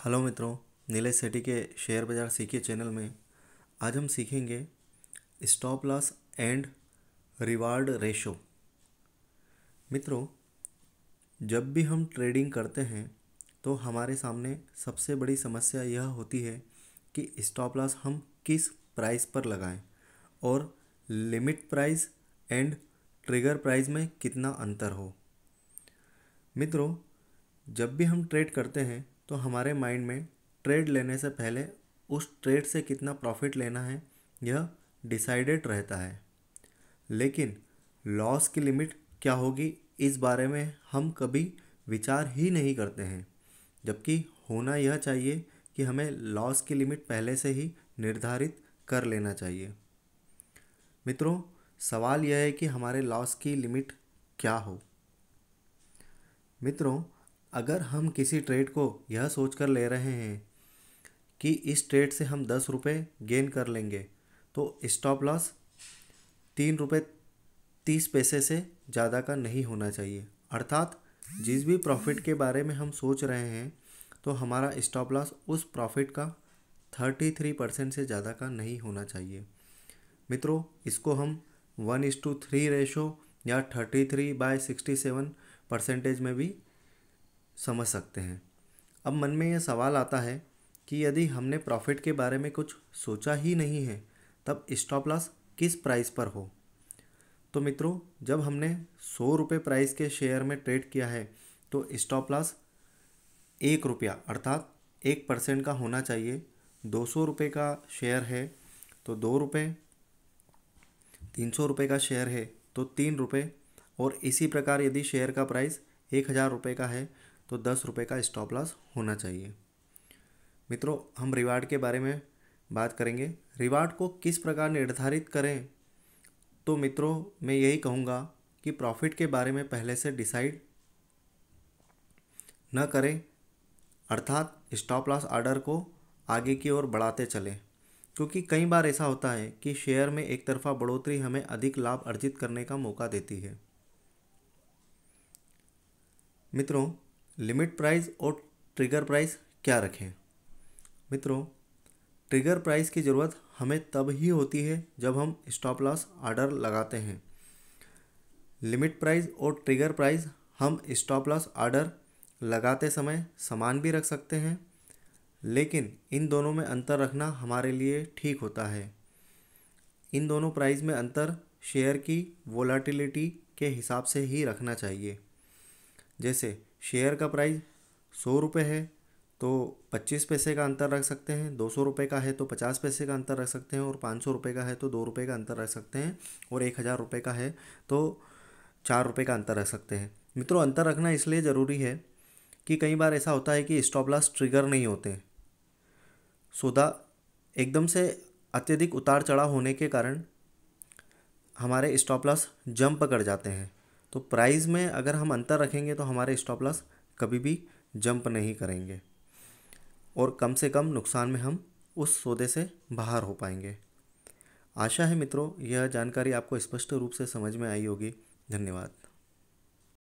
Hello मित्रों, नीलेश सेठी के share बाज़ार सीखिए चैनल में आज हम सीखेंगे stop loss and reward ratio. मित्रों, जब भी हम ट्रेडिंग करते हैं तो हमारे सामने सबसे बड़ी समस्या यह होती है कि स्टॉप लॉस हम किस प्राइस पर लगाएं और limit price and trigger price में कितना अंतर हो। मित्रों, जब भी हम ट्रेड करते हैं तो हमारे माइंड में ट्रेड लेने से पहले उस ट्रेड से कितना प्रॉफिट लेना है यह डिसाइडेड रहता है, लेकिन लॉस की लिमिट क्या होगी इस बारे में हम कभी विचार ही नहीं करते हैं। जबकि होना यह चाहिए कि हमें लॉस की लिमिट पहले से ही निर्धारित कर लेना चाहिए। मित्रों, सवाल यह है कि हमारे लॉस की लिमिट क्या हो। मित्रों, अगर हम किसी ट्रेड को यह सोचकर ले रहे हैं कि इस ट्रेड से हम 10 रुपये गेन कर लेंगे तो स्टॉप लॉस 3 रुपये 30 पैसे से ज़्यादा का नहीं होना चाहिए। अर्थात जिस भी प्रॉफिट के बारे में हम सोच रहे हैं तो हमारा स्टॉप लॉस उस प्रॉफिट का 33% से ज़्यादा का नहीं होना चाहिए। मित्रों, इसको हम 1:3 रेशो या 33/67% में भी समझ सकते हैं। अब मन में यह सवाल आता है कि यदि हमने प्रॉफिट के बारे में कुछ सोचा ही नहीं है तब स्टॉप लॉस किस प्राइस पर हो। तो मित्रों, जब हमने 100 रुपये प्राइस के शेयर में ट्रेड किया है तो स्टॉप लॉस 1 रुपया अर्थात 1% का होना चाहिए। 200 रुपये का शेयर है तो 2 रुपये, 300 रुपये का शेयर है तो 3 रुपये, और इसी प्रकार यदि शेयर का प्राइस 1000 रुपये का है तो 10 रुपये का स्टॉप लॉस होना चाहिए। मित्रों, हम रिवार्ड के बारे में बात करेंगे। रिवार्ड को किस प्रकार निर्धारित करें, तो मित्रों मैं यही कहूँगा कि प्रॉफिट के बारे में पहले से डिसाइड न करें, अर्थात स्टॉप लॉस ऑर्डर को आगे की ओर बढ़ाते चलें, क्योंकि कई बार ऐसा होता है कि शेयर में एक तरफा बढ़ोतरी हमें अधिक लाभ अर्जित करने का मौका देती है। मित्रों, लिमिट प्राइस और ट्रिगर प्राइस क्या रखें। मित्रों, ट्रिगर प्राइस की ज़रूरत हमें तब ही होती है जब हम स्टॉप लॉस ऑर्डर लगाते हैं। लिमिट प्राइस और ट्रिगर प्राइस हम स्टॉप लॉस ऑर्डर लगाते समय समान भी रख सकते हैं, लेकिन इन दोनों में अंतर रखना हमारे लिए ठीक होता है। इन दोनों प्राइस में अंतर शेयर की वोलाटिलिटी के हिसाब से ही रखना चाहिए। जैसे शेयर का प्राइस 100 रुपये है तो 25 पैसे का अंतर रख सकते हैं, 200 रुपये का है तो 50 पैसे का अंतर रख सकते हैं, और 500 रुपये का है तो 2 रुपये का अंतर रख सकते हैं, और 1000 रुपये का है तो 4 रुपये का अंतर रख सकते हैं। मित्रों, अंतर रखना इसलिए ज़रूरी है कि कई बार ऐसा होता है कि स्टॉप लॉस ट्रिगर नहीं होते। सौदा एकदम से अत्यधिक उतार चढ़ाव होने के कारण हमारे स्टॉप लॉस जंप कर जाते हैं। तो प्राइस में अगर हम अंतर रखेंगे तो हमारे स्टॉप लॉस कभी भी जंप नहीं करेंगे और कम से कम नुकसान में हम उस सौदे से बाहर हो पाएंगे। आशा है मित्रों यह जानकारी आपको स्पष्ट रूप से समझ में आई होगी। धन्यवाद।